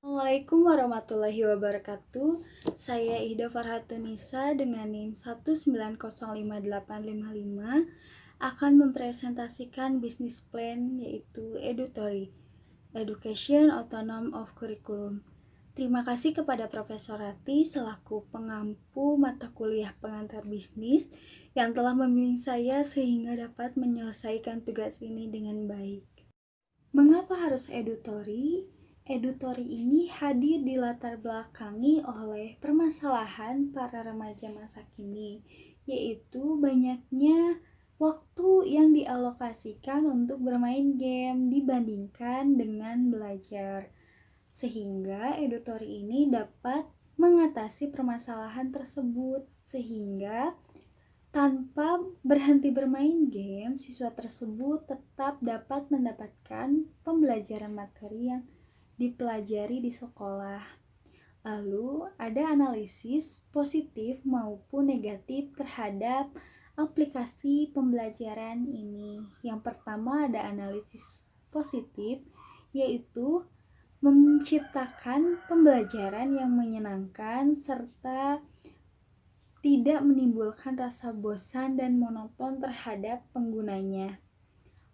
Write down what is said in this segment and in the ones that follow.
Assalamualaikum warahmatullahi wabarakatuh. Saya Ida Farhatunisa dengan NIM 1905855 akan mempresentasikan bisnis plan yaitu Edutory, Education Autonomous of Curriculum. Terima kasih kepada Profesor Rati selaku pengampu mata kuliah pengantar bisnis yang telah membimbing saya sehingga dapat menyelesaikan tugas ini dengan baik. Mengapa harus Edutory? Edutory ini hadir di latar belakangi oleh permasalahan para remaja masa kini, yaitu banyaknya waktu yang dialokasikan untuk bermain game dibandingkan dengan belajar. Sehingga Edutory ini dapat mengatasi permasalahan tersebut, sehingga tanpa berhenti bermain game, siswa tersebut tetap dapat mendapatkan pembelajaran materi yang dipelajari di sekolah. Lalu, ada analisis positif maupun negatif terhadap aplikasi pembelajaran ini. Yang pertama ada analisis positif, yaitu menciptakan pembelajaran yang menyenangkan serta tidak menimbulkan rasa bosan dan monoton terhadap penggunanya.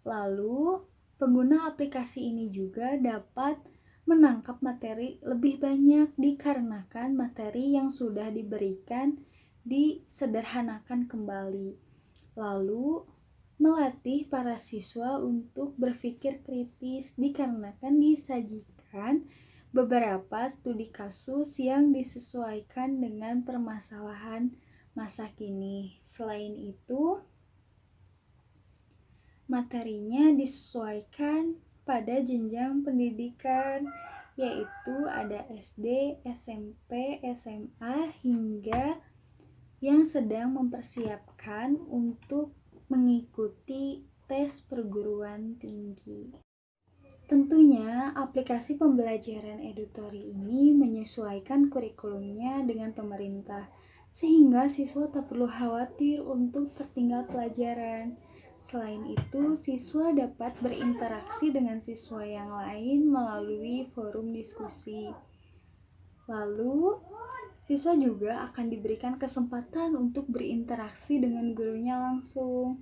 Lalu, pengguna aplikasi ini juga dapat menangkap materi lebih banyak dikarenakan materi yang sudah diberikan disederhanakan kembali. Lalu, melatih para siswa untuk berpikir kritis dikarenakan disajikan beberapa studi kasus yang disesuaikan dengan permasalahan masa kini. Selain itu, materinya disesuaikan pada jenjang pendidikan, yaitu ada SD, SMP, SMA, hingga yang sedang mempersiapkan untuk mengikuti tes perguruan tinggi. Tentunya, aplikasi pembelajaran Edutory ini menyesuaikan kurikulumnya dengan pemerintah, sehingga siswa tak perlu khawatir untuk tertinggal pelajaran. Selain itu, siswa dapat berinteraksi dengan siswa yang lain melalui forum diskusi. Lalu, siswa juga akan diberikan kesempatan untuk berinteraksi dengan gurunya langsung.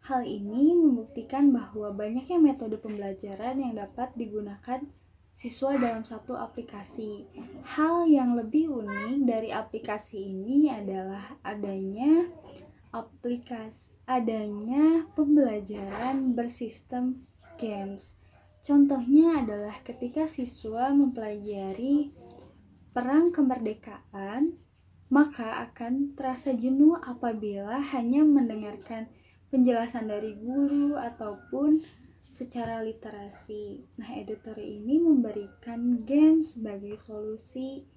Hal ini membuktikan bahwa banyaknya metode pembelajaran yang dapat digunakan siswa dalam satu aplikasi. Hal yang lebih unik dari aplikasi ini adalah adanya pembelajaran bersistem games. Contohnya adalah ketika siswa mempelajari perang kemerdekaan, maka akan terasa jenuh apabila hanya mendengarkan penjelasan dari guru ataupun secara literasi. Nah, Edutory ini memberikan game sebagai solusi,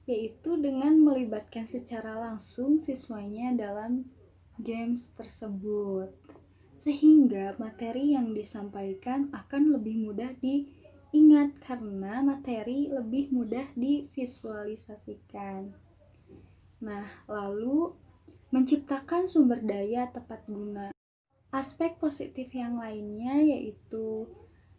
yaitu dengan melibatkan secara langsung siswanya dalam games tersebut, sehingga materi yang disampaikan akan lebih mudah diingat karena materi lebih mudah divisualisasikan. Nah, lalu menciptakan sumber daya tepat guna. Aspek positif yang lainnya yaitu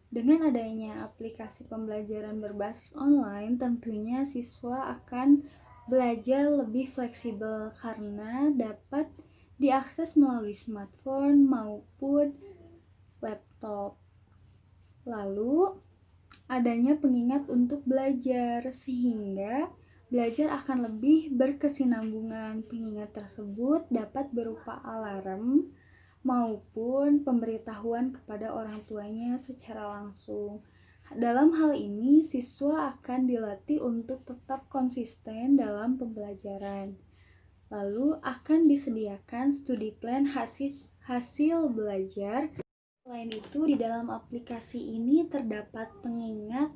dengan adanya aplikasi pembelajaran berbasis online, tentunya siswa akan belajar lebih fleksibel karena dapat diakses melalui smartphone maupun laptop. Lalu, adanya pengingat untuk belajar sehingga belajar akan lebih berkesinambungan. Pengingat tersebut dapat berupa alarm maupun pemberitahuan kepada orang tuanya secara langsung. Dalam hal ini, siswa akan dilatih untuk tetap konsisten dalam pembelajaran. Lalu akan disediakan studi plan hasil belajar. Selain itu, di dalam aplikasi ini terdapat pengingat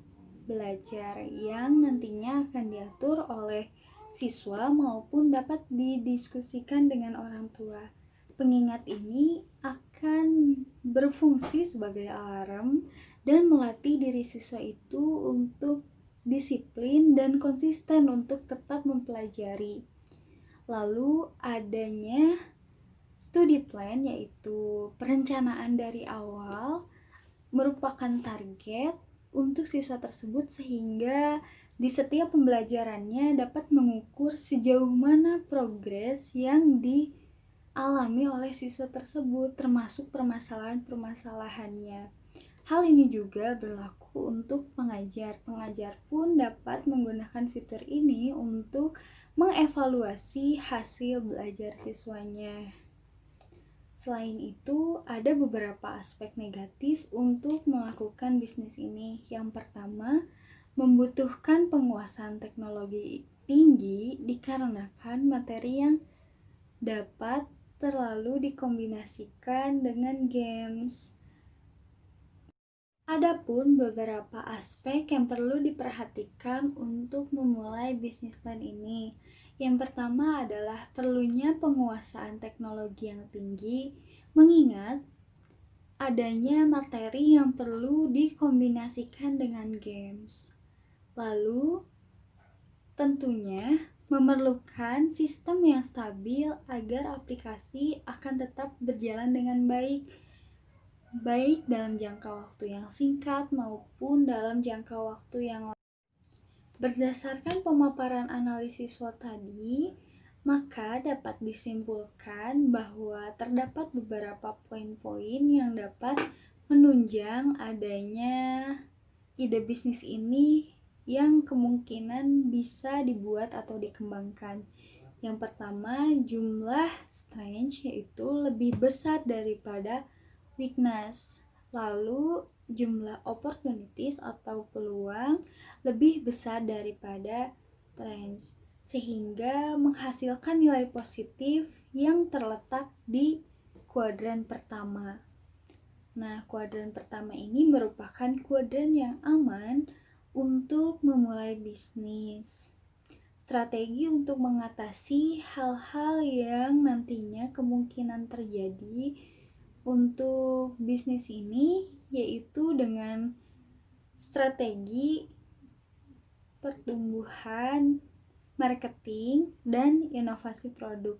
belajar yang nantinya akan diatur oleh siswa maupun dapat didiskusikan dengan orang tua. Pengingat ini akan berfungsi sebagai alarm dan melatih diri siswa itu untuk disiplin dan konsisten untuk tetap mempelajari. Lalu adanya studi plan, yaitu perencanaan dari awal merupakan target untuk siswa tersebut sehingga di setiap pembelajarannya dapat mengukur sejauh mana progres yang dialami oleh siswa tersebut, termasuk permasalahan-permasalahannya. Hal ini juga berlaku untuk pengajar. Pengajar pun dapat menggunakan fitur ini untuk mengevaluasi hasil belajar siswanya. Selain itu, ada beberapa aspek negatif untuk melakukan bisnis ini. Yang pertama, membutuhkan penguasaan teknologi tinggi dikarenakan materi yang dapat terlalu dikombinasikan dengan games. Adapun beberapa aspek yang perlu diperhatikan untuk memulai bisnis plan ini. Yang pertama adalah perlunya penguasaan teknologi yang tinggi, mengingat adanya materi yang perlu dikombinasikan dengan games. Lalu, tentunya memerlukan sistem yang stabil agar aplikasi akan tetap berjalan dengan baik dalam jangka waktu yang singkat maupun dalam jangka waktu yang lama. Berdasarkan pemaparan analisis SWOT tadi, maka dapat disimpulkan bahwa terdapat beberapa poin-poin yang dapat menunjang adanya ide bisnis ini yang kemungkinan bisa dibuat atau dikembangkan. Yang pertama, jumlah strength yaitu lebih besar daripada weakness. Lalu, jumlah opportunities atau peluang lebih besar daripada strength, sehingga menghasilkan nilai positif yang terletak di kuadran pertama. Nah, kuadran pertama ini merupakan kuadran yang aman untuk memulai bisnis. Strategi untuk mengatasi hal-hal yang nantinya kemungkinan terjadi untuk bisnis ini yaitu dengan strategi pertumbuhan, marketing, dan inovasi produk.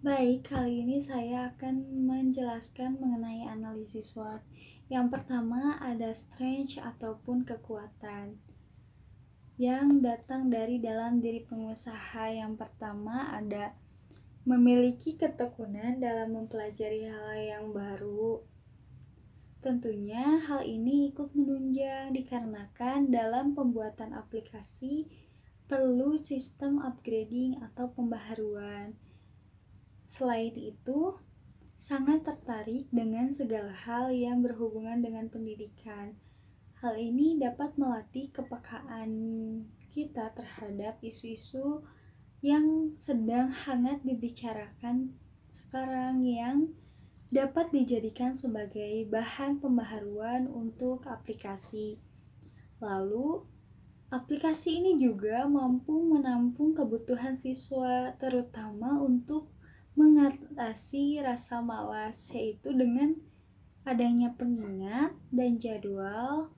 Baik, kali ini saya akan menjelaskan mengenai analisis SWOT. Yang pertama ada strength ataupun kekuatan yang datang dari dalam diri pengusaha. Yang pertama ada memiliki ketekunan dalam mempelajari hal yang baru. Tentunya hal ini ikut menunjang dikarenakan dalam pembuatan aplikasi perlu sistem upgrading atau pembaharuan. Selain itu, sangat tertarik dengan segala hal yang berhubungan dengan pendidikan. Hal ini dapat melatih kepekaan kita terhadap isu-isu yang sedang hangat dibicarakan sekarang yang dapat dijadikan sebagai bahan pembaharuan untuk aplikasi. Lalu, aplikasi ini juga mampu menampung kebutuhan siswa, terutama untuk mengatasi rasa malas, yaitu dengan adanya pengingat dan jadwal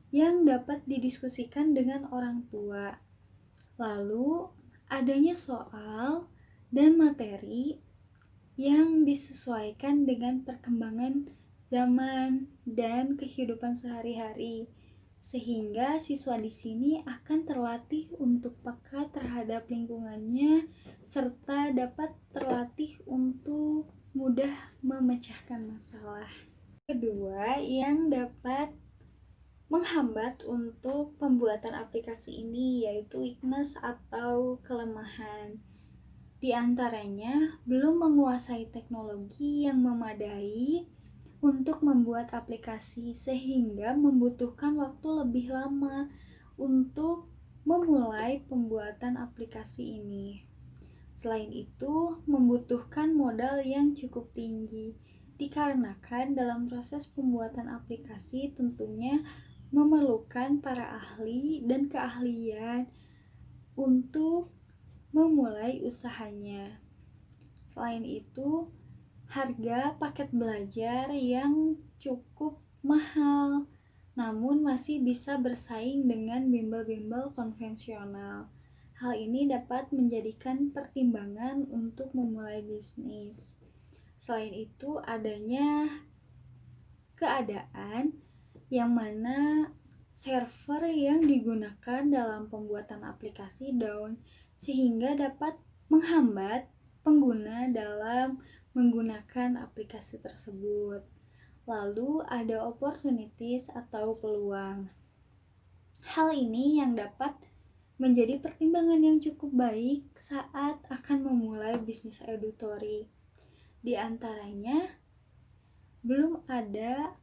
yang dapat didiskusikan dengan orang tua. Lalu, adanya soal dan materi yang disesuaikan dengan perkembangan zaman dan kehidupan sehari-hari, sehingga siswa di sini akan terlatih untuk peka terhadap lingkungannya serta dapat terlatih untuk mudah memecahkan masalah. Kedua, yang dapat menghambat untuk pembuatan aplikasi ini yaitu weakness atau kelemahan. Di antaranya, belum menguasai teknologi yang memadai untuk membuat aplikasi sehingga membutuhkan waktu lebih lama untuk memulai pembuatan aplikasi ini. Selain itu, membutuhkan modal yang cukup tinggi dikarenakan dalam proses pembuatan aplikasi tentunya memerlukan para ahli dan keahlian untuk memulai usahanya. Selain itu, harga paket belajar yang cukup mahal, namun masih bisa bersaing dengan bimbel-bimbel konvensional. Hal ini dapat menjadikan pertimbangan untuk memulai bisnis. Selain itu, adanya keadaan yang mana server yang digunakan dalam pembuatan aplikasi down, sehingga dapat menghambat pengguna dalam menggunakan aplikasi tersebut. Lalu ada opportunities atau peluang. Hal ini yang dapat menjadi pertimbangan yang cukup baik saat akan memulai bisnis edutori. Di antaranya, belum ada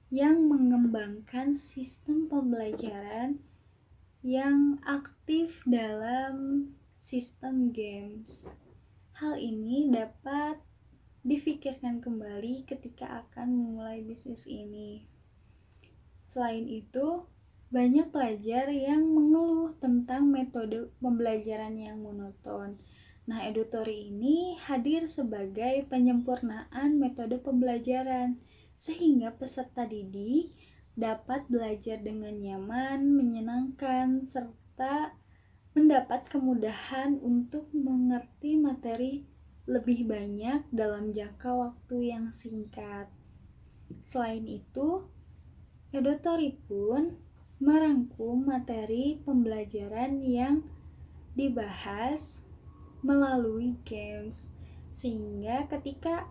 yang mengembangkan sistem pembelajaran yang aktif dalam sistem games. Hal ini dapat difikirkan kembali ketika akan memulai bisnis ini. Selain itu, banyak pelajar yang mengeluh tentang metode pembelajaran yang monoton. Nah, edutori ini hadir sebagai penyempurnaan metode pembelajaran, sehingga peserta didik dapat belajar dengan nyaman, menyenangkan, serta mendapat kemudahan untuk mengerti materi lebih banyak dalam jangka waktu yang singkat. Selain itu, edutori pun merangkum materi pembelajaran yang dibahas melalui games, sehingga ketika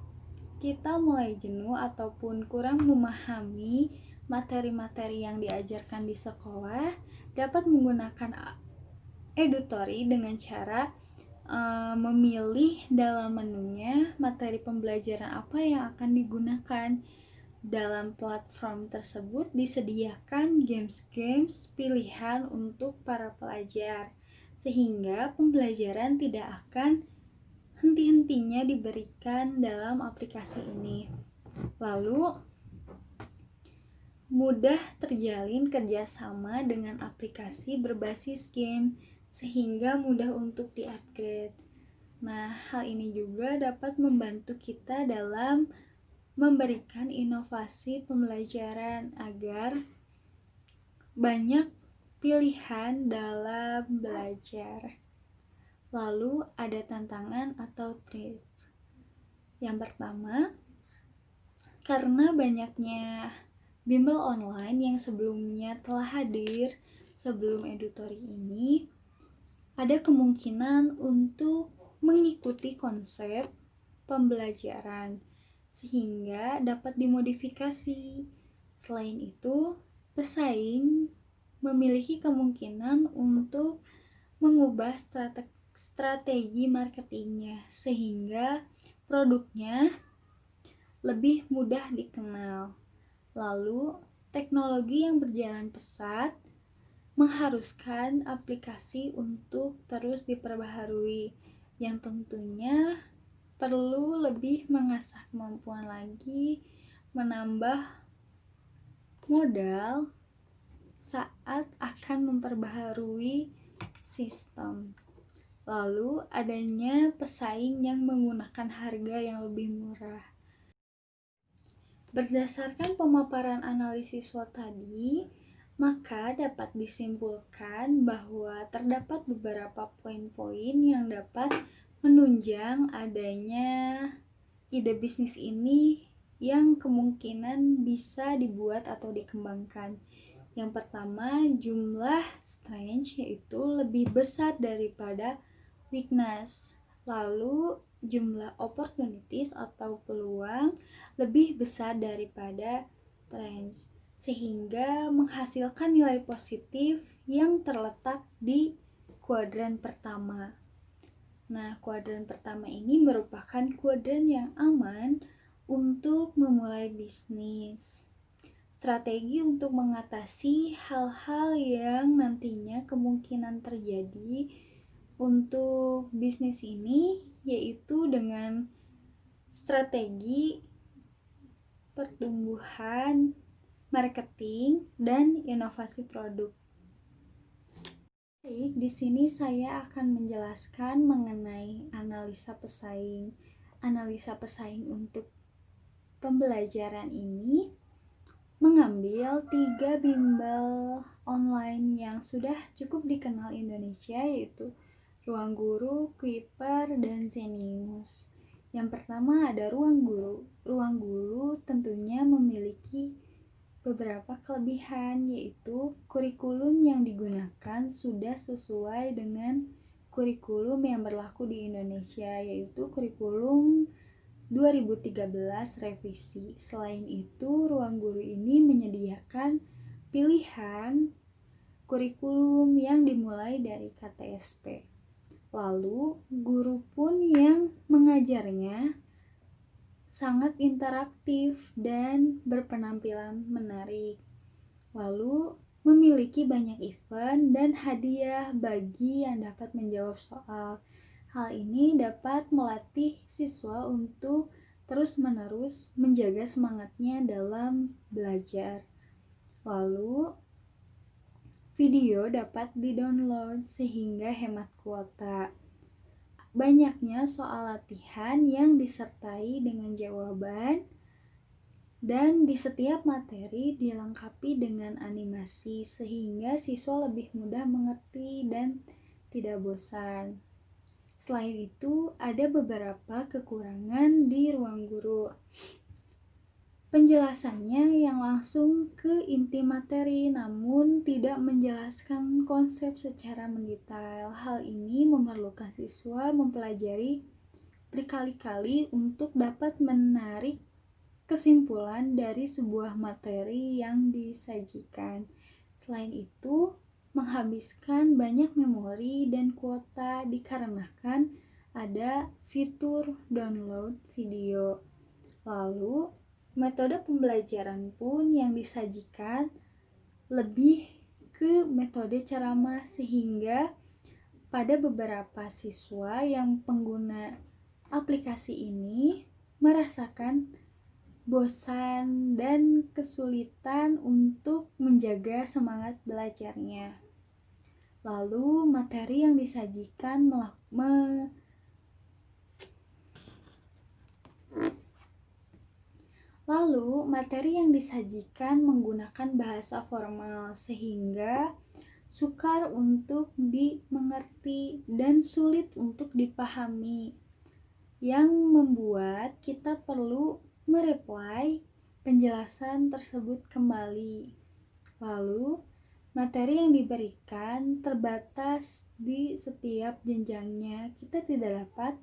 kita mulai jenuh ataupun kurang memahami materi-materi yang diajarkan di sekolah, dapat menggunakan edutori dengan cara memilih dalam menunya materi pembelajaran apa yang akan digunakan. Dalam platform tersebut disediakan games-games pilihan untuk para pelajar, sehingga pembelajaran tidak akan henti-hentinya diberikan dalam aplikasi ini. Lalu, mudah terjalin kerjasama dengan aplikasi berbasis game, sehingga mudah untuk di-upgrade. Nah, hal ini juga dapat membantu kita dalam memberikan inovasi pembelajaran agar banyak pilihan dalam belajar. Lalu ada tantangan atau threats. Yang pertama, karena banyaknya bimbel online yang sebelumnya telah hadir sebelum edutori ini, ada kemungkinan untuk mengikuti konsep pembelajaran sehingga dapat dimodifikasi. Selain itu, pesaing memiliki kemungkinan untuk mengubah strategi marketingnya sehingga produknya lebih mudah dikenal. Lalu, teknologi yang berjalan pesat mengharuskan aplikasi untuk terus diperbaharui, yang tentunya perlu lebih mengasah kemampuan lagi, menambah modal saat akan memperbaharui sistem. Lalu adanya pesaing yang menggunakan harga yang lebih murah. Berdasarkan pemaparan analisis SWOT tadi, maka dapat disimpulkan bahwa terdapat beberapa poin-poin yang dapat menunjang adanya ide bisnis ini yang kemungkinan bisa dibuat atau dikembangkan. Yang pertama, jumlah strength yaitu lebih besar daripada weakness. Lalu jumlah opportunities atau peluang lebih besar daripada strength, sehingga menghasilkan nilai positif yang terletak di kuadran pertama. Nah, kuadran pertama ini merupakan kuadran yang aman untuk memulai bisnis. Strategi untuk mengatasi hal-hal yang nantinya kemungkinan terjadi untuk bisnis ini yaitu dengan strategi pertumbuhan, marketing, dan inovasi produk. Baik, di sini saya akan menjelaskan mengenai analisa pesaing. Analisa pesaing untuk pembelajaran ini mengambil 3 bimbel online yang sudah cukup dikenal Indonesia, yaitu Ruang Guru, Kuiper, dan Zenius. Yang pertama ada Ruang Guru. Ruang Guru tentunya memiliki beberapa kelebihan, yaitu kurikulum yang digunakan sudah sesuai dengan kurikulum yang berlaku di Indonesia, yaitu kurikulum 2013 revisi. Selain itu, Ruang Guru ini menyediakan pilihan kurikulum yang dimulai dari KTSP. Lalu, guru pun yang mengajarnya sangat interaktif dan berpenampilan menarik. Lalu, memiliki banyak event dan hadiah bagi yang dapat menjawab soal. Hal ini dapat melatih siswa untuk terus-menerus menjaga semangatnya dalam belajar. Lalu, video dapat di-download sehingga hemat kuota. Banyaknya soal latihan yang disertai dengan jawaban, dan di setiap materi dilengkapi dengan animasi sehingga siswa lebih mudah mengerti dan tidak bosan. Selain itu, ada beberapa kekurangan di Ruang Guru. Penjelasannya yang langsung ke inti materi namun tidak menjelaskan konsep secara mendetail. Hal ini memerlukan siswa mempelajari berkali-kali untuk dapat menarik kesimpulan dari sebuah materi yang disajikan. Selain itu, menghabiskan banyak memori dan kuota dikarenakan ada fitur download video. Lalu, metode pembelajaran pun yang disajikan lebih ke metode ceramah sehingga pada beberapa siswa yang pengguna aplikasi ini merasakan bosan dan kesulitan untuk menjaga semangat belajarnya. Lalu materi yang disajikan menggunakan bahasa formal sehingga sukar untuk dimengerti dan sulit untuk dipahami, yang membuat kita perlu mereply penjelasan tersebut kembali. Lalu, materi yang diberikan terbatas di setiap jenjangnya. Kita tidak dapat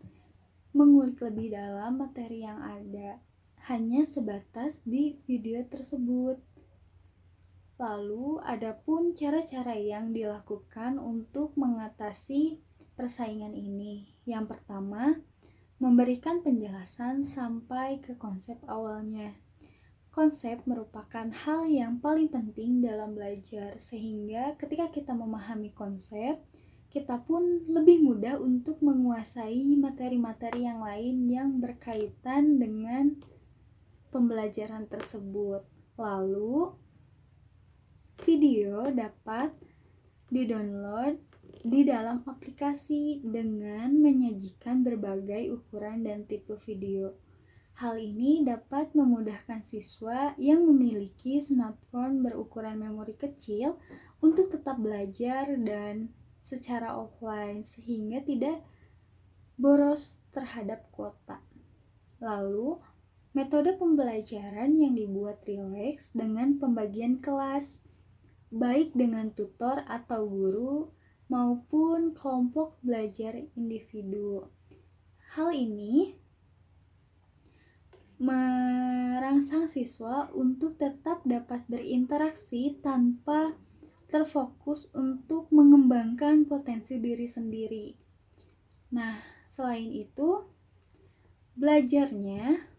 mengulik lebih dalam materi yang ada, hanya sebatas di video tersebut. Lalu, adapun cara-cara yang dilakukan untuk mengatasi persaingan ini. Yang pertama, memberikan penjelasan sampai ke konsep awalnya. Konsep merupakan hal yang paling penting dalam belajar, sehingga ketika kita memahami konsep, kita pun lebih mudah untuk menguasai materi-materi yang lain yang berkaitan dengan pembelajaran tersebut. Lalu, video dapat di-download di dalam aplikasi dengan menyajikan berbagai ukuran dan tipe video. Hal ini dapat memudahkan siswa yang memiliki smartphone berukuran memori kecil untuk tetap belajar dan secara offline sehingga tidak boros terhadap kuota. Lalu, metode pembelajaran yang dibuat rileks dengan pembagian kelas, baik dengan tutor atau guru maupun kelompok belajar individu. Hal ini merangsang siswa untuk tetap dapat berinteraksi tanpa terfokus untuk mengembangkan potensi diri sendiri. Nah, selain itu, belajarnya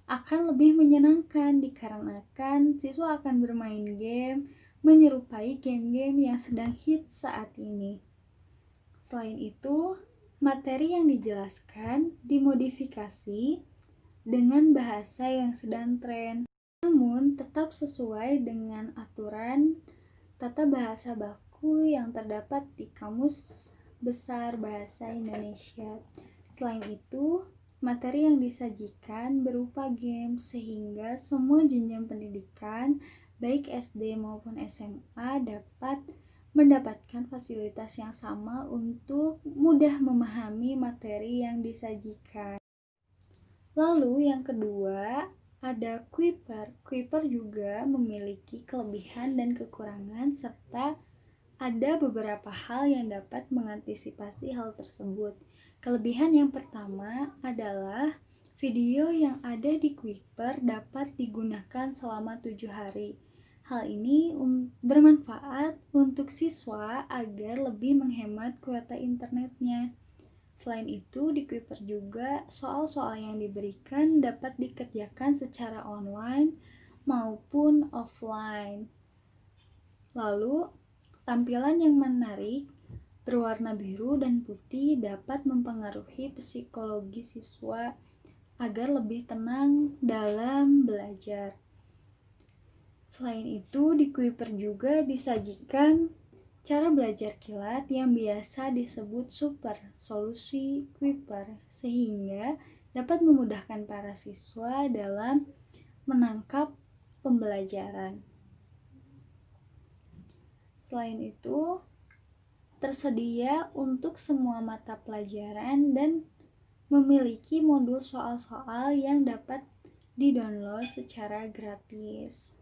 akan lebih menyenangkan dikarenakan siswa akan bermain game menyerupai game-game yang sedang hit saat ini. Selain itu, materi yang dijelaskan dimodifikasi dengan bahasa yang sedang tren, namun tetap sesuai dengan aturan tata bahasa baku yang terdapat di Kamus Besar Bahasa Indonesia. Selain itu, materi yang disajikan berupa game sehingga semua jenjang pendidikan baik SD maupun SMA dapat mendapatkan fasilitas yang sama untuk mudah memahami materi yang disajikan. Lalu yang kedua ada Kuiper. Kuiper juga memiliki kelebihan dan kekurangan serta ada beberapa hal yang dapat mengantisipasi hal tersebut. Kelebihan yang pertama adalah video yang ada di Kuiper dapat digunakan selama 7 hari. Hal ini bermanfaat untuk siswa agar lebih menghemat kuota internetnya. Selain itu, di Kuiper juga soal-soal yang diberikan dapat dikerjakan secara online maupun offline. Lalu, tampilan yang menarik, berwarna biru dan putih dapat mempengaruhi psikologi siswa agar lebih tenang dalam belajar. Selain itu, di Kuiper juga disajikan cara belajar kilat yang biasa disebut super solusi Kuiper, sehingga dapat memudahkan para siswa dalam menangkap pembelajaran. Selain itu, tersedia untuk semua mata pelajaran dan memiliki modul soal-soal yang dapat di-download secara gratis.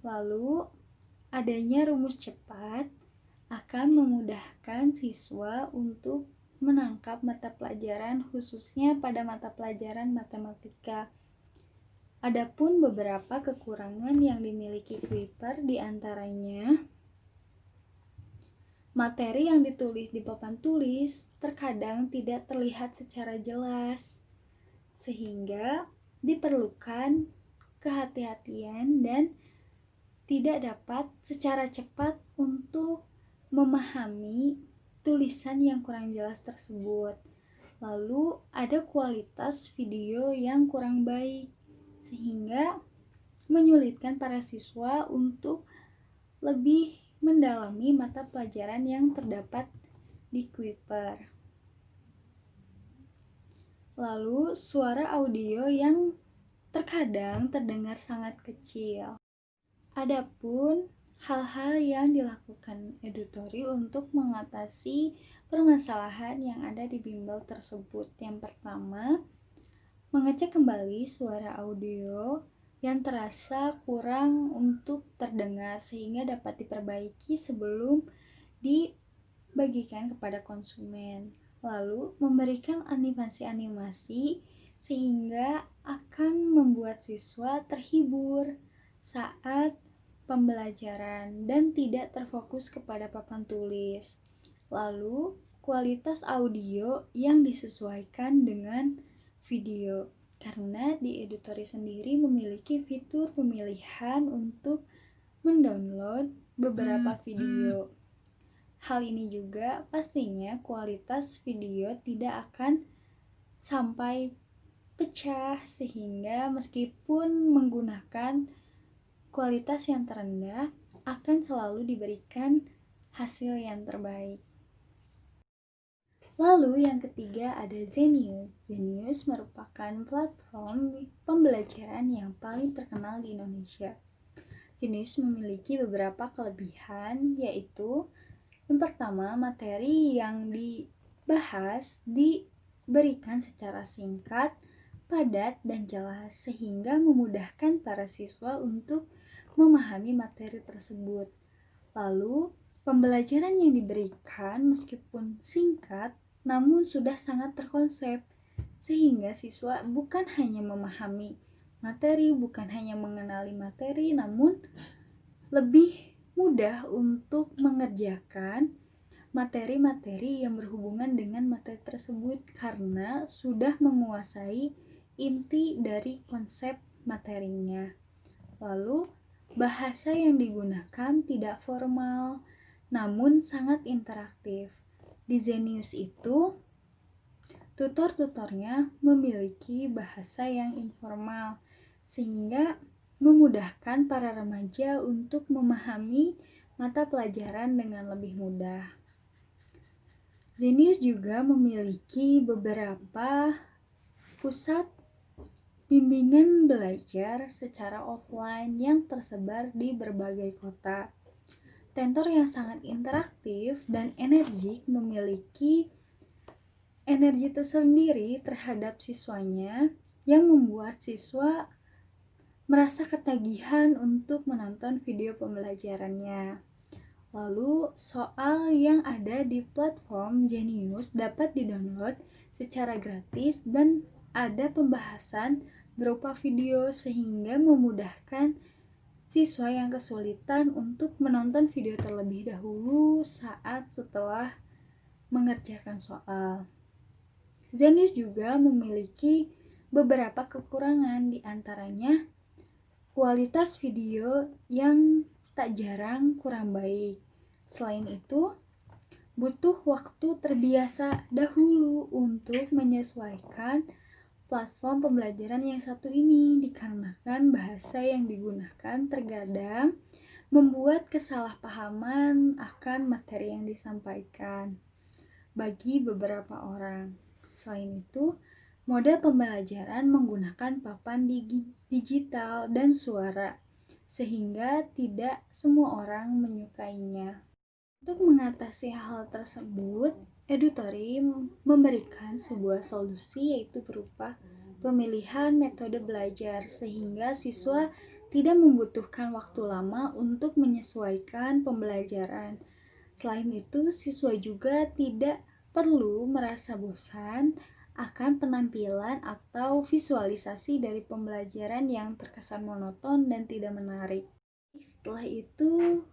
Lalu, adanya rumus cepat akan memudahkan siswa untuk menangkap mata pelajaran khususnya pada mata pelajaran matematika. Adapun beberapa kekurangan yang dimiliki Kuiper diantaranya materi yang ditulis di papan tulis terkadang tidak terlihat secara jelas, sehingga diperlukan kehati-hatian dan tidak dapat secara cepat untuk memahami tulisan yang kurang jelas tersebut. Lalu ada kualitas video yang kurang baik, sehingga menyulitkan para siswa untuk lebih mendalami mata pelajaran yang terdapat di Kuiper. Lalu suara audio yang terkadang terdengar sangat kecil. Adapun hal-hal yang dilakukan edutori untuk mengatasi permasalahan yang ada di bimbel tersebut. Yang pertama, mengecek kembali suara audio yang terasa kurang untuk terdengar sehingga dapat diperbaiki sebelum dibagikan kepada konsumen. Lalu, memberikan animasi-animasi sehingga akan membuat siswa terhibur saat pembelajaran dan tidak terfokus kepada papan tulis. Lalu, kualitas audio yang disesuaikan dengan video, karena di Edutori sendiri memiliki fitur pemilihan untuk mendownload beberapa video. Hal ini juga pastinya kualitas video tidak akan sampai pecah, sehingga meskipun menggunakan kualitas yang terendah akan selalu diberikan hasil yang terbaik. Lalu yang ketiga ada Zenius. Zenius merupakan platform pembelajaran yang paling terkenal di Indonesia. Zenius memiliki beberapa kelebihan, yaitu yang pertama, materi yang dibahas diberikan secara singkat, padat, dan jelas sehingga memudahkan para siswa untuk memahami materi tersebut. Lalu, pembelajaran yang diberikan meskipun singkat namun sudah sangat terkonsep sehingga siswa bukan hanya memahami materi, bukan hanya mengenali materi, namun lebih mudah untuk mengerjakan materi-materi yang berhubungan dengan materi tersebut karena sudah menguasai inti dari konsep materinya. Lalu, bahasa yang digunakan tidak formal, namun sangat interaktif. Di Zenius itu, tutor-tutornya memiliki bahasa yang informal, sehingga memudahkan para remaja untuk memahami mata pelajaran dengan lebih mudah. Zenius juga memiliki beberapa pusat bimbingan belajar secara offline yang tersebar di berbagai kota. Tentor yang sangat interaktif dan energik memiliki energi tersendiri terhadap siswanya yang membuat siswa merasa ketagihan untuk menonton video pembelajarannya. Lalu, soal yang ada di platform Genius dapat didownload secara gratis dan ada pembahasan berupa video sehingga memudahkan siswa yang kesulitan untuk menonton video terlebih dahulu saat setelah mengerjakan soal. Genius juga memiliki beberapa kekurangan, di antaranya kualitas video yang tak jarang kurang baik. Selain itu, butuh waktu terbiasa dahulu untuk menyesuaikan platform pembelajaran yang satu ini, dikarenakan bahasa yang digunakan terkadang membuat kesalahpahaman akan materi yang disampaikan bagi beberapa orang. Selain itu, model pembelajaran menggunakan papan digital dan suara, sehingga tidak semua orang menyukainya. Untuk mengatasi hal tersebut, Edutory memberikan sebuah solusi, yaitu berupa pemilihan metode belajar sehingga siswa tidak membutuhkan waktu lama untuk menyesuaikan pembelajaran. Selain itu, siswa juga tidak perlu merasa bosan akan penampilan atau visualisasi dari pembelajaran yang terkesan monoton dan tidak menarik. Setelah itu,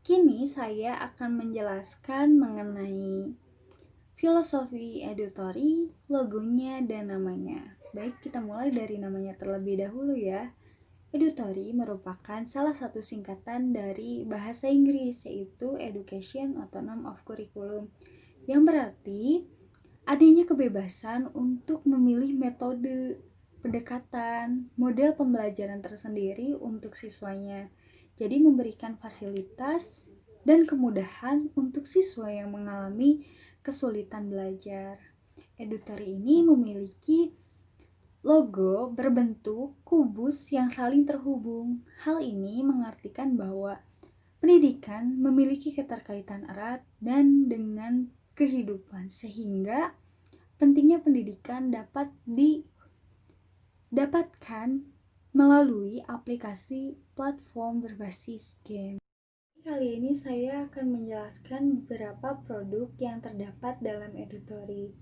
kini saya akan menjelaskan mengenai filosofi Edutory, logonya, dan namanya. Baik, kita mulai dari namanya terlebih dahulu ya. Edutory merupakan salah satu singkatan dari bahasa Inggris, yaitu Education Autonomy of Curriculum, yang berarti adanya kebebasan untuk memilih metode, pendekatan, model pembelajaran tersendiri untuk siswanya. Jadi memberikan fasilitas dan kemudahan untuk siswa yang mengalami kesulitan belajar. Edutory ini memiliki logo berbentuk kubus yang saling terhubung. Hal ini mengartikan bahwa pendidikan memiliki keterkaitan erat dan dengan kehidupan, sehingga pentingnya pendidikan dapat didapatkan melalui aplikasi platform berbasis game. Kali ini saya akan menjelaskan beberapa produk yang terdapat dalam Edutory.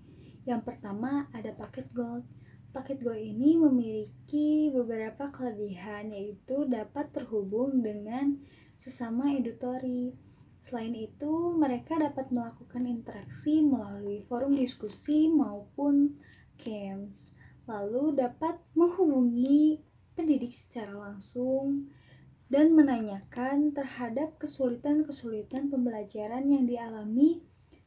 Yang pertama ada paket Gold. Paket Gold ini memiliki beberapa kelebihan, yaitu dapat terhubung dengan sesama Edutory. Selain itu, mereka dapat melakukan interaksi melalui forum diskusi maupun games. Lalu dapat menghubungi pendidik secara langsung dan menanyakan terhadap kesulitan-kesulitan pembelajaran yang dialami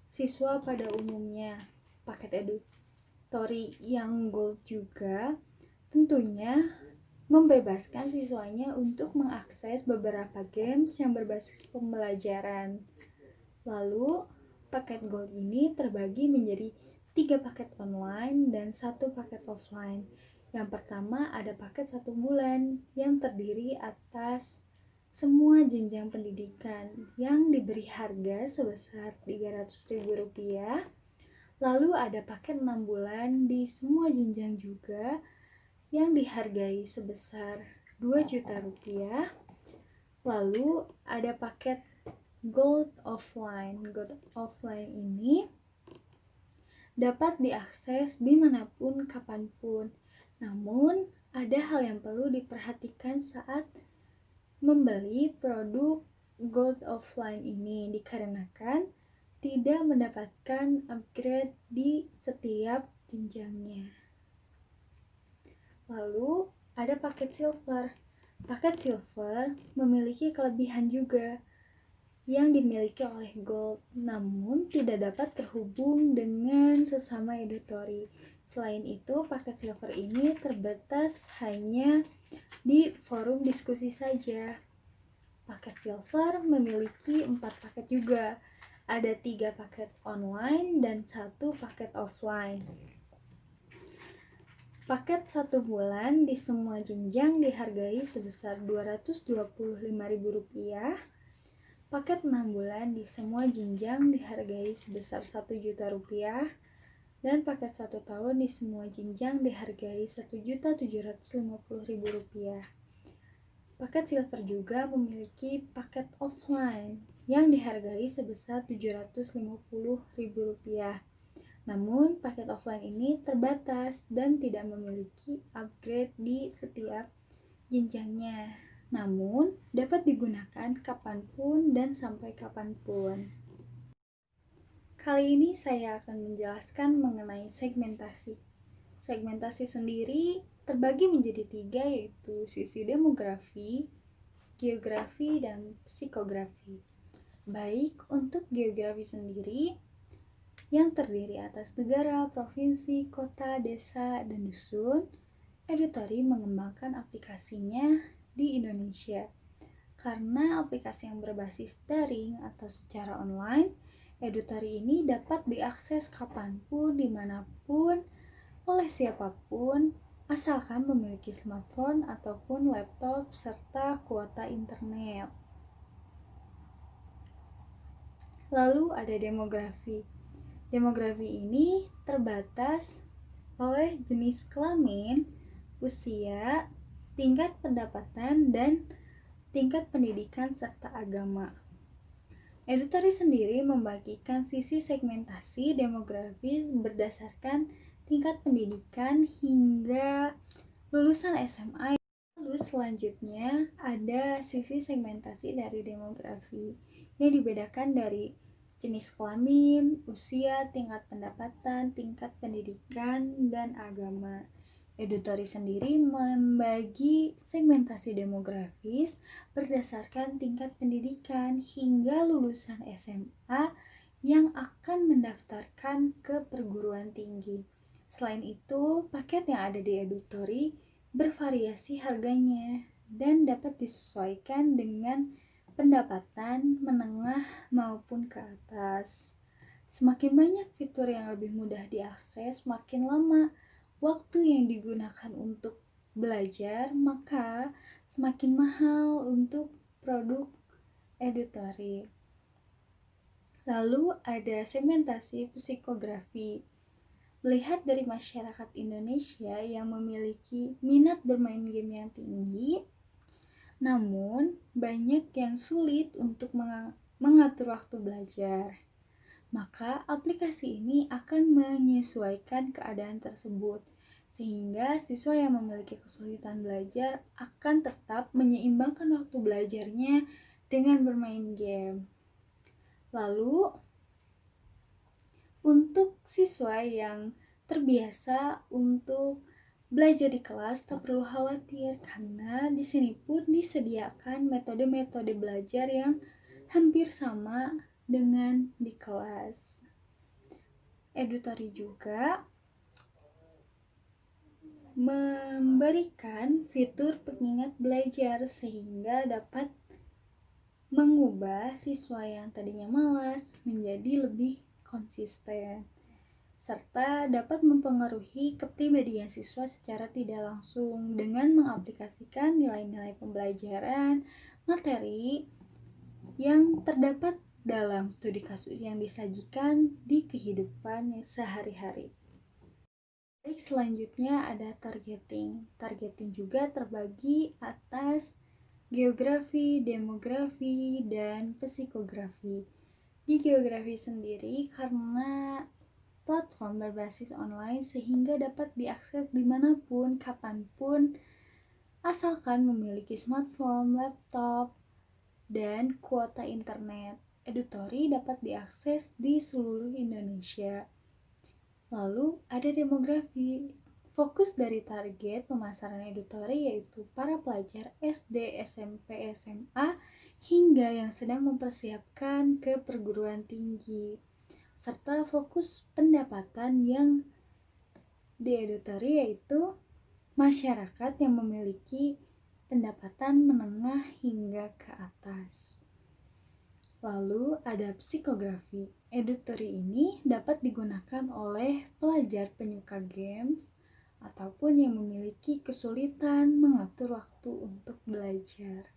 siswa pada umumnya. Paket Edutory yang Gold juga tentunya membebaskan siswanya untuk mengakses beberapa games yang berbasis pembelajaran. Lalu, paket Gold ini terbagi menjadi 3 paket online dan 1 paket offline. Yang pertama ada paket 1 bulan yang terdiri atas semua jenjang pendidikan yang diberi harga sebesar Rp300.000. Lalu ada paket 6 bulan di semua jenjang juga yang dihargai sebesar Rp2.000.000. Lalu ada paket Gold Offline. Gold Offline ini dapat diakses dimanapun, kapanpun. Namun, ada hal yang perlu diperhatikan saat membeli produk Gold Offline ini, dikarenakan tidak mendapatkan upgrade di setiap jenjangnya. Lalu, ada paket Silver. Paket Silver memiliki kelebihan juga yang dimiliki oleh Gold, namun tidak dapat terhubung dengan sesama Edutory. Selain itu, paket Silver ini terbatas hanya di forum diskusi saja. Paket Silver memiliki 4 paket juga. Ada 3 paket online dan 1 paket offline. Paket 1 bulan di semua jenjang dihargai sebesar Rp225.000. Paket 6 bulan di semua jenjang dihargai sebesar Rp1.000.000, dan paket 1 tahun di semua jenjang dihargai Rp1.750.000. Paket silver juga memiliki paket offline yang dihargai sebesar Rp750.000. Namun, paket offline ini terbatas dan tidak memiliki upgrade di setiap jenjangnya. Namun, dapat digunakan kapanpun dan sampai kapanpun. Kali ini saya akan menjelaskan mengenai segmentasi. Segmentasi sendiri terbagi menjadi 3, yaitu sisi demografi, geografi, dan psikografi. Baik untuk geografi sendiri, yang terdiri atas negara, provinsi, kota, desa, dan dusun, Edutory mengembangkan aplikasinya di Indonesia. Karena aplikasi yang berbasis daring atau secara online, Edutory ini dapat diakses kapanpun, dimanapun, oleh siapapun, asalkan memiliki smartphone ataupun laptop serta kuota internet. Lalu ada demografi. Demografi ini terbatas oleh jenis kelamin, usia, tingkat pendapatan, dan tingkat pendidikan serta agama. Edutory sendiri membagikan sisi segmentasi demografis berdasarkan tingkat pendidikan hingga lulusan SMA. Lalu selanjutnya ada sisi segmentasi dari demografi yang dibedakan dari jenis kelamin, usia, tingkat pendapatan, tingkat pendidikan, dan agama. Edutory sendiri membagi segmentasi demografis berdasarkan tingkat pendidikan hingga lulusan SMA yang akan mendaftarkan ke perguruan tinggi. Selain itu, paket yang ada di Edutory bervariasi harganya dan dapat disesuaikan dengan pendapatan menengah maupun ke atas. Semakin banyak fitur yang lebih mudah diakses, makin lama waktu yang digunakan untuk belajar, maka semakin mahal untuk produk Edutory. Lalu ada segmentasi psikografi. Melihat dari masyarakat Indonesia yang memiliki minat bermain game yang tinggi, namun banyak yang sulit untuk mengatur waktu belajar. Maka aplikasi ini akan menyesuaikan keadaan tersebut, sehingga siswa yang memiliki kesulitan belajar akan tetap menyeimbangkan waktu belajarnya dengan bermain game. Lalu, untuk siswa yang terbiasa untuk belajar di kelas, tak perlu khawatir karena di sini pun disediakan metode-metode belajar yang hampir sama dengan di kelas. Edutory juga memberikan fitur pengingat belajar sehingga dapat mengubah siswa yang tadinya malas menjadi lebih konsisten, serta dapat mempengaruhi kepribadian siswa secara tidak langsung dengan mengaplikasikan nilai-nilai pembelajaran materi yang terdapat dalam studi kasus yang disajikan di kehidupan sehari-hari. Baik, selanjutnya ada targeting. Targeting juga terbagi atas geografi, demografi, dan psikografi. Di geografi sendiri, karena platform berbasis online sehingga dapat diakses dimanapun, kapanpun, asalkan memiliki smartphone, laptop, dan kuota internet. Edutory dapat diakses di seluruh Indonesia. Lalu ada demografi. Fokus dari target pemasaran Edutory yaitu para pelajar SD, SMP, SMA, hingga yang sedang mempersiapkan ke perguruan tinggi. Serta fokus pendapatan yang di Edutory yaitu masyarakat yang memiliki pendapatan menengah hingga ke atas. Lalu ada psikografi. Edutory ini dapat digunakan oleh pelajar penyuka games ataupun yang memiliki kesulitan mengatur waktu untuk belajar.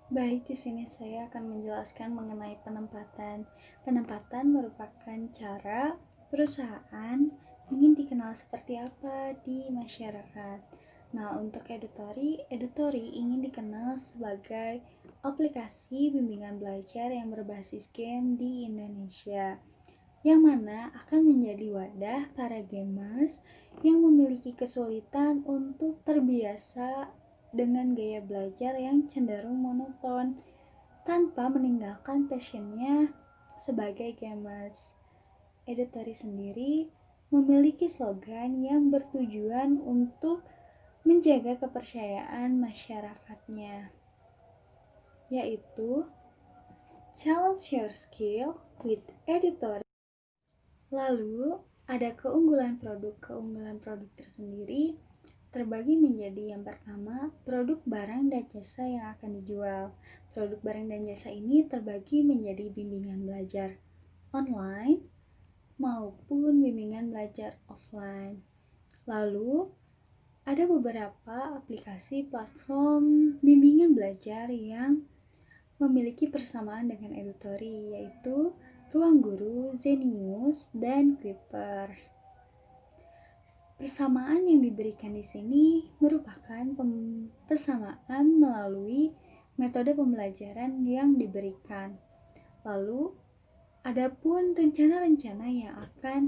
Baik, di sini saya akan menjelaskan mengenai penempatan. Penempatan merupakan cara perusahaan ingin dikenal seperti apa di masyarakat. Nah, untuk Edutory ingin dikenal sebagai aplikasi bimbingan belajar yang berbasis game di Indonesia, yang mana akan menjadi wadah para gamers yang memiliki kesulitan untuk terbiasa dengan gaya belajar yang cenderung monoton tanpa meninggalkan passionnya sebagai gamers. Edutory sendiri memiliki slogan yang bertujuan untuk menjaga kepercayaan masyarakatnya, yaitu challenge your skill with Edutory. Lalu, ada keunggulan produk tersendiri terbagi menjadi yang pertama, produk barang dan jasa yang akan dijual. Produk barang dan jasa ini terbagi menjadi bimbingan belajar online maupun bimbingan belajar offline. Lalu, ada beberapa aplikasi platform bimbingan belajar yang memiliki persamaan dengan Edutory, yaitu Ruang Guru, Zenius, dan Clipper. Persamaan yang diberikan di sini merupakan persamaan melalui metode pembelajaran yang diberikan. Lalu, adapun rencana-rencana yang akan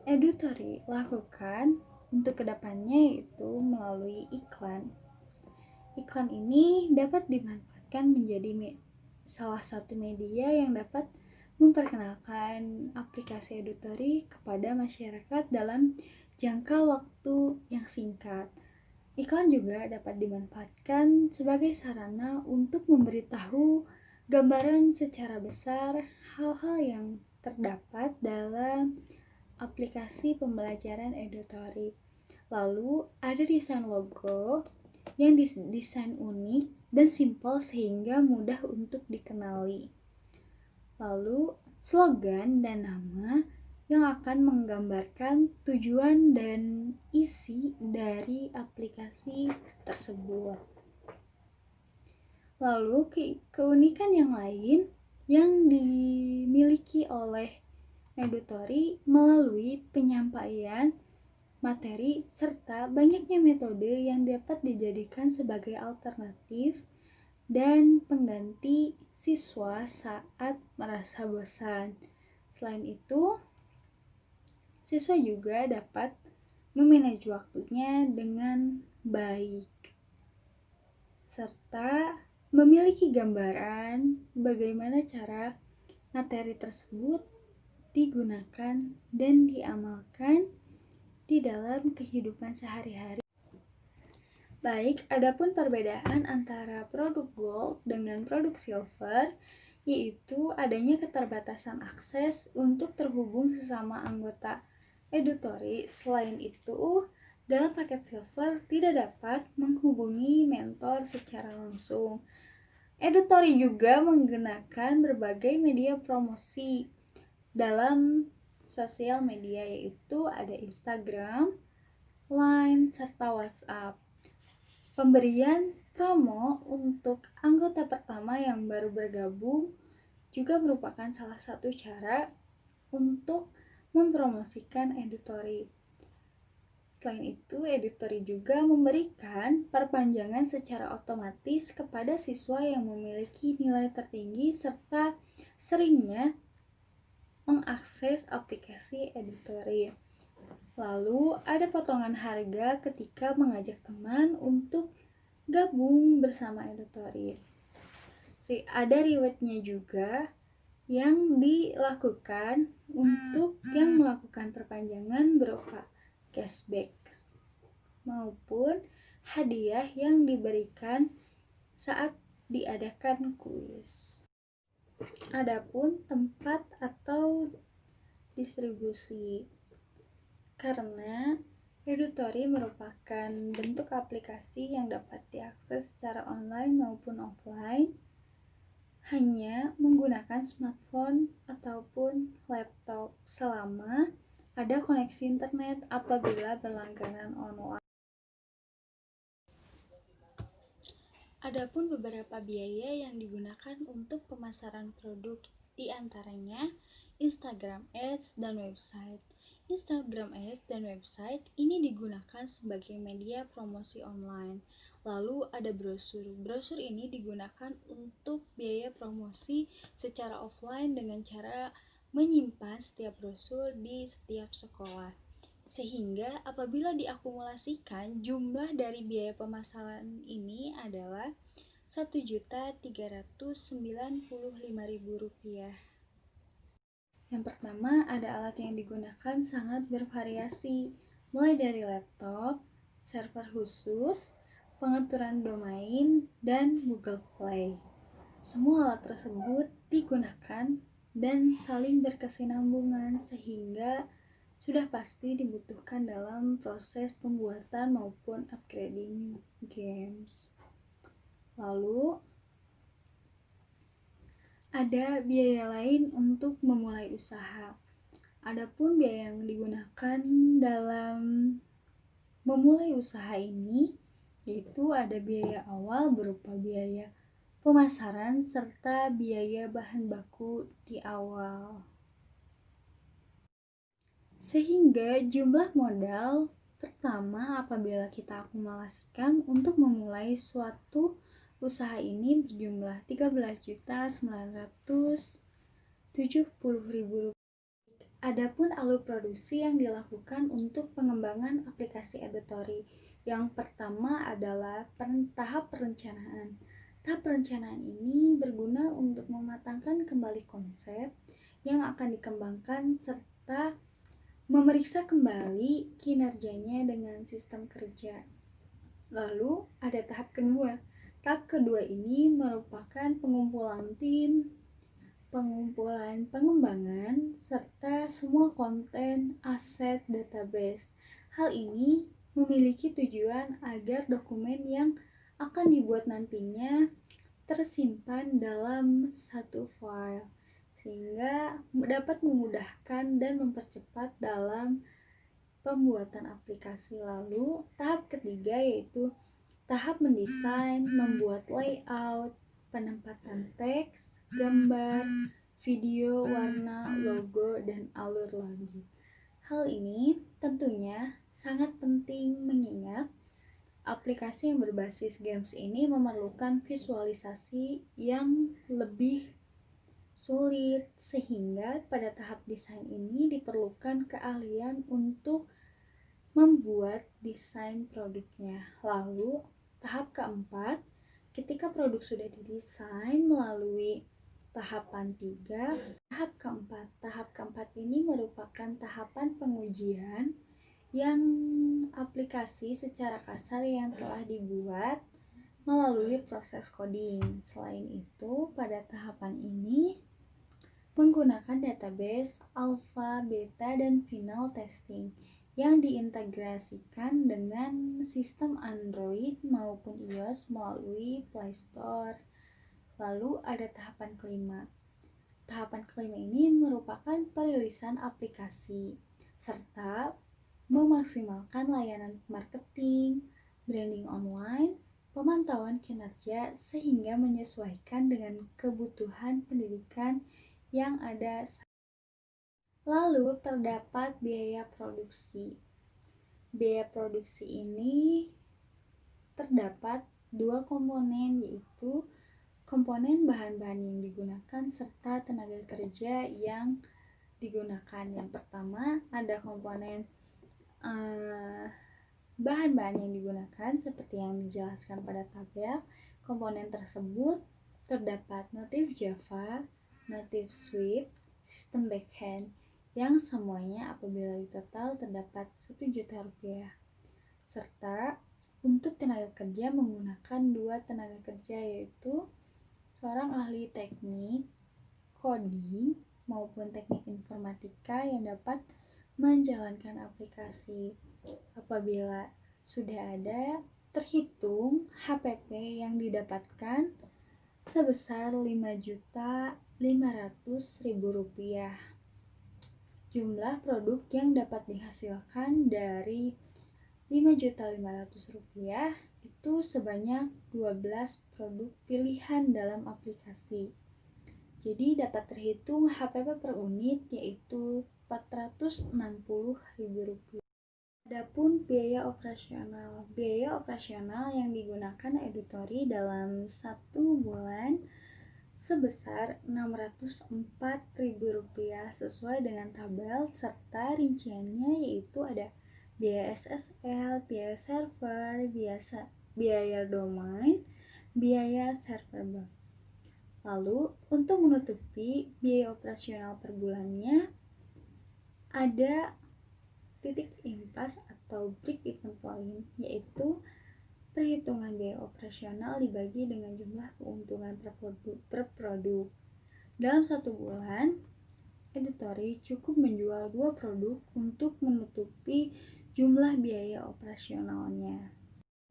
Edutory lakukan untuk kedepannya yaitu melalui iklan. Iklan ini dapat dimanfaatkan menjadi salah satu media yang dapat memperkenalkan aplikasi Edutory kepada masyarakat dalam jangka waktu yang singkat. Iklan juga dapat dimanfaatkan sebagai sarana untuk memberitahu gambaran secara besar hal-hal yang terdapat dalam aplikasi pembelajaran Edutory. Lalu ada desain logo yang desain unik dan simpel sehingga mudah untuk dikenali. Lalu slogan dan nama yang akan menggambarkan tujuan dan isi dari aplikasi tersebut. Lalu keunikan yang lain yang dimiliki oleh Edutory melalui penyampaian materi serta banyaknya metode yang dapat dijadikan sebagai alternatif dan pengganti siswa saat merasa bosan. Selain itu, siswa juga dapat memanage waktunya dengan baik serta memiliki gambaran bagaimana cara materi tersebut digunakan dan diamalkan di dalam kehidupan sehari-hari. Baik, adapun perbedaan antara produk gold dengan produk silver yaitu adanya keterbatasan akses untuk terhubung sesama anggota Edutory. Selain itu, dalam paket silver tidak dapat menghubungi mentor secara langsung. Edutory juga menggunakan berbagai media promosi dalam sosial media yaitu ada Instagram, Line, serta WhatsApp. Pemberian promo untuk anggota pertama yang baru bergabung juga merupakan salah satu cara untuk mempromosikan Edutory. Selain itu, Edutory juga memberikan perpanjangan secara otomatis kepada siswa yang memiliki nilai tertinggi serta seringnya mengakses aplikasi Edutory. Lalu ada potongan harga ketika mengajak teman untuk gabung bersama Edutory. Ada rewardnya juga yang dilakukan untuk yang melakukan perpanjangan berupa cashback maupun hadiah yang diberikan saat diadakan kuis. Adapun tempat atau distribusi, karena Edutory merupakan bentuk aplikasi yang dapat diakses secara online maupun offline, hanya menggunakan smartphone ataupun laptop selama ada koneksi internet apabila berlangganan online. Adapun beberapa biaya yang digunakan untuk pemasaran produk, di antaranya Instagram Ads dan website. Instagram Ads dan website ini digunakan sebagai media promosi online. Lalu ada brosur. Brosur ini digunakan untuk biaya promosi secara offline dengan cara menyimpan setiap brosur di setiap sekolah. Sehingga apabila diakumulasikan, jumlah dari biaya pemasaran ini adalah Rp1.395.000. Yang pertama, ada alat yang digunakan sangat bervariasi, mulai dari laptop, server khusus, pengaturan domain, dan Google Play. Semua alat tersebut digunakan dan saling berkesinambungan sehingga sudah pasti dibutuhkan dalam proses pembuatan maupun upgrading games. Lalu, ada biaya lain untuk memulai usaha. Adapun biaya yang digunakan dalam memulai usaha ini yaitu ada biaya awal berupa biaya pemasaran serta biaya bahan baku di awal. Sehingga jumlah modal pertama apabila kita akumulasikan untuk memulai suatu usaha ini berjumlah Rp13.970.000. Adapun alur produksi yang dilakukan untuk pengembangan aplikasi Editory. Yang pertama adalah tahap perencanaan. Tahap perencanaan ini berguna untuk mematangkan kembali konsep yang akan dikembangkan serta memeriksa kembali kinerjanya dengan sistem kerja. Lalu ada tahap kedua. Tahap kedua ini merupakan pengumpulan tim, pengumpulan pengembangan, serta semua konten aset database. Hal ini memiliki tujuan agar dokumen yang akan dibuat nantinya tersimpan dalam satu file, sehingga dapat memudahkan dan mempercepat dalam pembuatan aplikasi. Lalu tahap ketiga yaitu tahap mendesain, membuat layout, penempatan teks, gambar, video, warna, logo, dan alur logik. Hal ini tentunya sangat penting mengingat aplikasi yang berbasis games ini memerlukan visualisasi yang lebih sulit, sehingga pada tahap desain ini diperlukan keahlian untuk membuat desain produknya. Lalu, tahap keempat, ketika produk sudah didesain melalui tahapan 3, tahap keempat. Tahap keempat ini merupakan tahapan pengujian yang aplikasi secara kasar yang telah dibuat melalui proses coding. Selain itu, pada tahapan ini menggunakan database alpha, beta, dan final testing yang diintegrasikan dengan sistem Android maupun iOS melalui Play Store. Lalu ada tahapan kelima. Tahapan kelima ini merupakan perilisan aplikasi serta memaksimalkan layanan marketing, branding online, pemantauan kinerja sehingga menyesuaikan dengan kebutuhan pendidikan yang ada. Lalu terdapat biaya produksi. Biaya produksi ini terdapat dua komponen, yaitu komponen bahan-bahan yang digunakan serta tenaga kerja yang digunakan. Yang pertama ada komponen bahan-bahan yang digunakan seperti yang dijelaskan pada tabel. Komponen tersebut terdapat native Java, native Swift, sistem backend, yang semuanya apabila ditotal terdapat Rp1.000.000. Serta untuk tenaga kerja menggunakan dua tenaga kerja, yaitu seorang ahli teknik coding maupun teknik informatika yang dapat menjalankan aplikasi. Apabila sudah ada, terhitung HPP yang didapatkan sebesar Rp5.500.000. Jumlah produk yang dapat dihasilkan dari Rp5.500.000 itu sebanyak 12 produk pilihan dalam aplikasi. Jadi dapat terhitung HPP per unit yaitu Rp460.000. Adapun biaya operasional yang digunakan Edutori dalam 1 bulan sebesar Rp604.000 sesuai dengan tabel serta rinciannya, yaitu ada biaya SSL, biaya server, biaya domain, biaya server bank. Lalu untuk menutupi biaya operasional per bulannya ada titik impas atau break even point, yaitu perhitungan biaya operasional dibagi dengan jumlah keuntungan per produk. Dalam 1 bulan, Edutori cukup menjual 2 produk untuk menutupi jumlah biaya operasionalnya.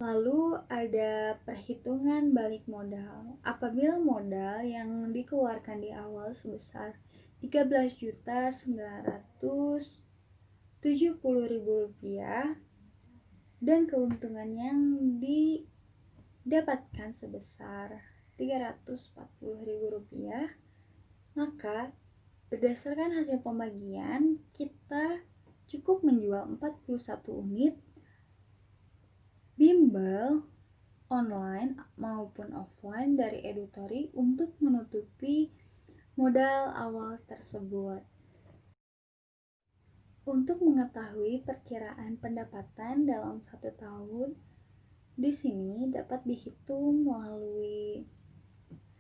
Lalu ada perhitungan balik modal. Apabila modal yang dikeluarkan di awal sebesar Rp13.970.000 dan keuntungan yang didapatkan sebesar Rp340.000, maka berdasarkan hasil pembagian kita cukup menjual 41 unit bimbel online maupun offline dari Edutori untuk menutupi modal awal tersebut. Untuk mengetahui perkiraan pendapatan dalam 1 tahun, di sini dapat dihitung melalui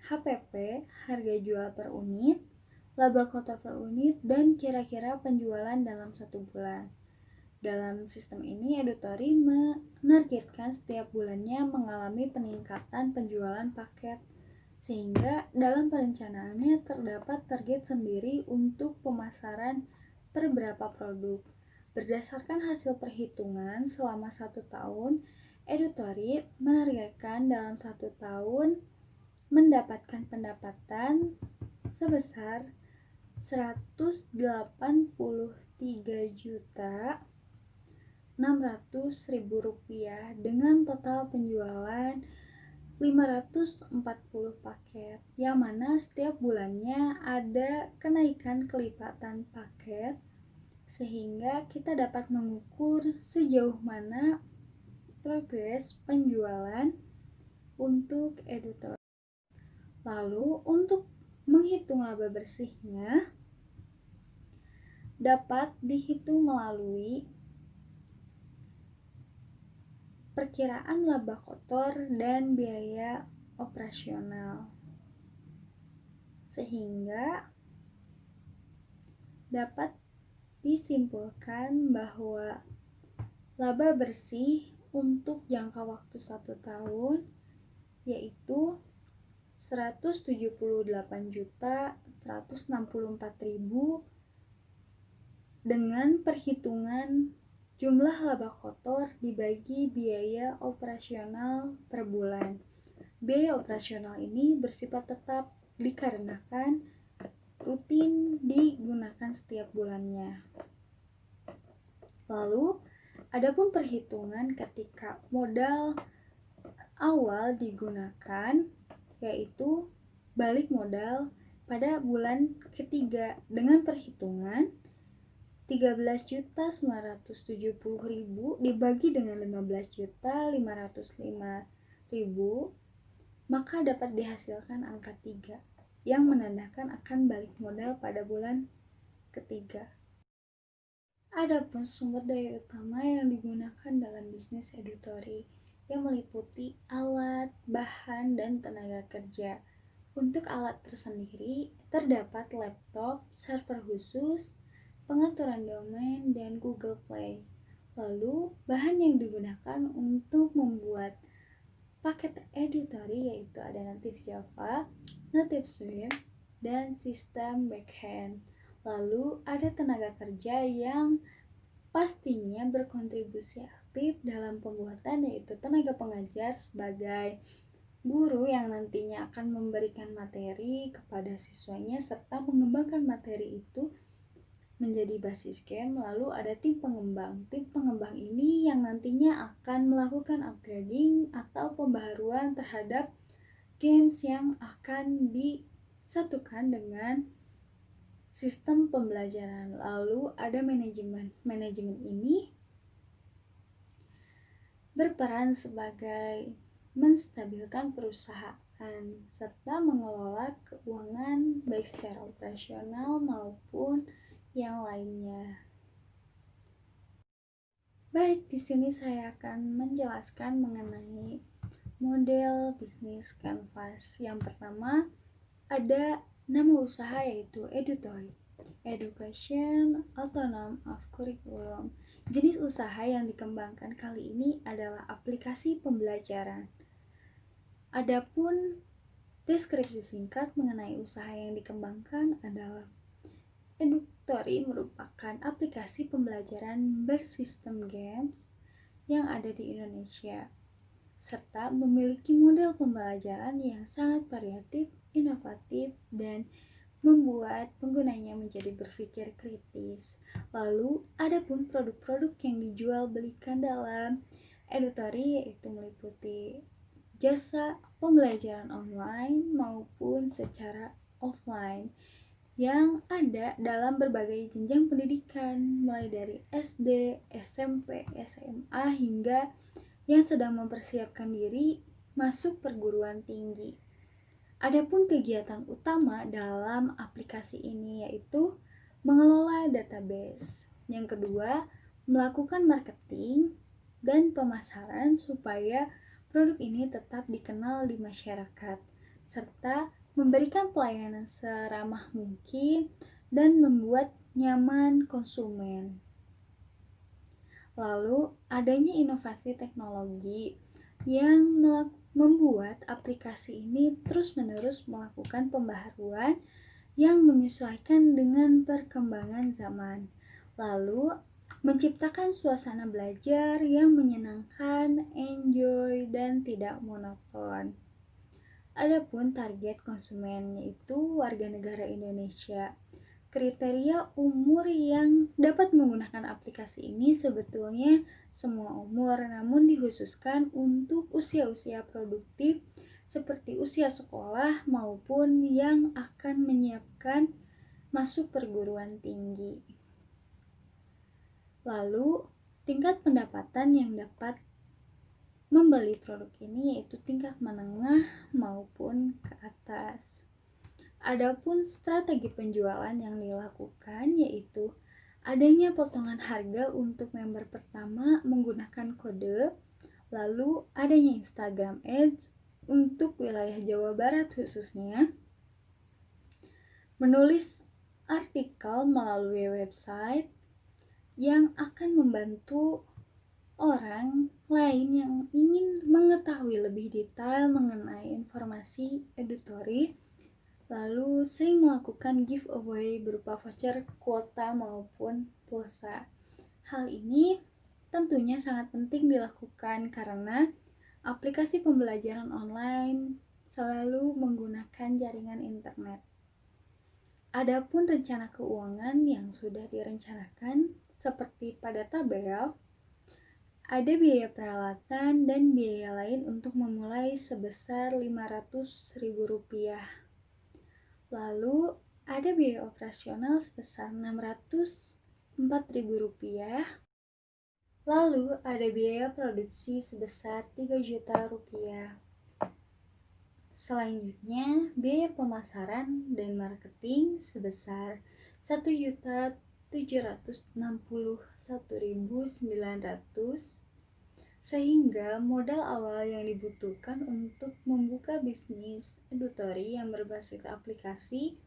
HPP, harga jual per unit, laba kotor per unit, dan kira-kira penjualan dalam 1 bulan. Dalam sistem ini, Edutori menargetkan setiap bulannya mengalami peningkatan penjualan paket, sehingga dalam perencanaannya terdapat target sendiri untuk pemasaran per berapa produk. Berdasarkan hasil perhitungan selama 1 tahun, Edutori menargetkan dalam 1 tahun mendapatkan pendapatan sebesar Rp183.600.000 dengan total penjualan 540 paket, yang mana setiap bulannya ada kenaikan kelipatan paket, sehingga kita dapat mengukur sejauh mana progres penjualan untuk Edutori. Lalu untuk menghitung laba bersihnya dapat dihitung melalui perkiraan laba kotor dan biaya operasional, sehingga dapat disimpulkan bahwa laba bersih untuk jangka waktu 1 tahun yaitu Rp178.164.000 dengan perhitungan jumlah laba kotor dibagi biaya operasional per bulan. Biaya operasional ini bersifat tetap dikarenakan rutin digunakan setiap bulannya. Lalu, adapun perhitungan ketika modal awal digunakan, yaitu balik modal pada bulan ketiga dengan perhitungan Rp13.970.000 dibagi dengan Rp15.505.000, maka dapat dihasilkan angka 3 yang menandakan akan balik modal pada bulan ketiga. Adapun sumber daya utama yang digunakan dalam bisnis Edutori yang meliputi alat, bahan, dan tenaga kerja. Untuk alat tersendiri terdapat laptop, server khusus, pengaturan domain, dan Google Play. Lalu, bahan yang digunakan untuk membuat paket Edutori yaitu ada native Java, native Swift, dan sistem backend. Lalu, ada tenaga kerja yang pastinya berkontribusi aktif dalam pembuatan, yaitu tenaga pengajar sebagai guru yang nantinya akan memberikan materi kepada siswanya serta mengembangkan materi itu menjadi basis game. Lalu ada tim pengembang. Tim pengembang ini yang nantinya akan melakukan upgrading atau pembaharuan terhadap games yang akan satukan dengan sistem pembelajaran. Lalu ada manajemen. Manajemen ini berperan sebagai menstabilkan perusahaan serta mengelola keuangan baik secara operasional maupun yang lainnya. Baik, di sini saya akan menjelaskan mengenai model bisnis Canvas. Yang pertama, ada nama usaha yaitu Edutoy, Education Autonomous of Curriculum. Jenis usaha yang dikembangkan kali ini adalah aplikasi pembelajaran. Adapun deskripsi singkat mengenai usaha yang dikembangkan adalah Edutory merupakan aplikasi pembelajaran bersistem games yang ada di Indonesia, serta memiliki model pembelajaran yang sangat variatif, inovatif, dan membuat penggunanya menjadi berpikir kritis. Lalu, ada pun produk-produk yang dijual belikan dalam Edutory yaitu meliputi jasa pembelajaran online maupun secara offline yang ada dalam berbagai jenjang pendidikan, mulai dari SD, SMP, SMA, hingga yang sedang mempersiapkan diri masuk perguruan tinggi. Adapun kegiatan utama dalam aplikasi ini yaitu mengelola database. Yang kedua, melakukan marketing dan pemasaran supaya produk ini tetap dikenal di masyarakat, serta memberikan pelayanan seramah mungkin dan membuat nyaman konsumen. Lalu, adanya inovasi teknologi yang membuat aplikasi ini terus-menerus melakukan pembaharuan yang menyesuaikan dengan perkembangan zaman. Lalu, menciptakan suasana belajar yang menyenangkan, enjoy, dan tidak monoton. Adapun target konsumen yaitu warga negara Indonesia. Kriteria umur yang dapat menggunakan aplikasi ini sebetulnya semua umur, namun dikhususkan untuk usia-usia produktif seperti usia sekolah maupun yang akan menyiapkan masuk perguruan tinggi. Lalu, tingkat pendapatan yang dapat membeli produk ini yaitu tingkat menengah maupun ke atas. Adapun strategi penjualan yang dilakukan yaitu adanya potongan harga untuk member pertama menggunakan kode, lalu adanya Instagram Ads untuk wilayah Jawa Barat khususnya, menulis artikel melalui website yang akan membantu orang lain yang ingin mengetahui lebih detail mengenai informasi Edutory, lalu sering melakukan giveaway berupa voucher, kuota, maupun pulsa. Hal ini tentunya sangat penting dilakukan karena aplikasi pembelajaran online selalu menggunakan jaringan internet. Adapun rencana keuangan yang sudah direncanakan seperti pada tabel, ada biaya peralatan dan biaya lain untuk memulai sebesar Rp500.000. Lalu ada biaya operasional sebesar Rp604.000. Lalu ada biaya produksi sebesar Rp3 juta. Selanjutnya, biaya pemasaran dan marketing sebesar Rp1.761.900, sehingga modal awal yang dibutuhkan untuk membuka bisnis Edutory yang berbasis aplikasi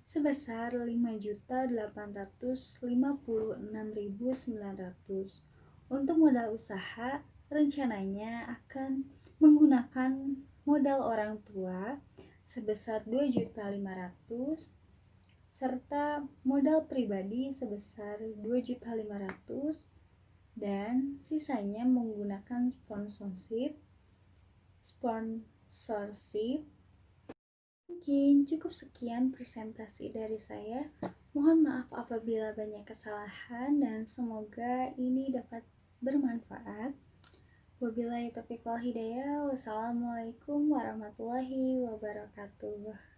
sebesar Rp5.856.900. Untuk modal usaha, rencananya akan menggunakan modal orang tua sebesar Rp2.500.000 serta modal pribadi sebesar Rp2.500.000 dan sisanya menggunakan sponsorship. Mungkin cukup sekian presentasi dari saya. Mohon maaf apabila banyak kesalahan dan semoga ini dapat bermanfaat. Wabillahi taufiq wal hidayah. Wassalamualaikum warahmatullahi wabarakatuh.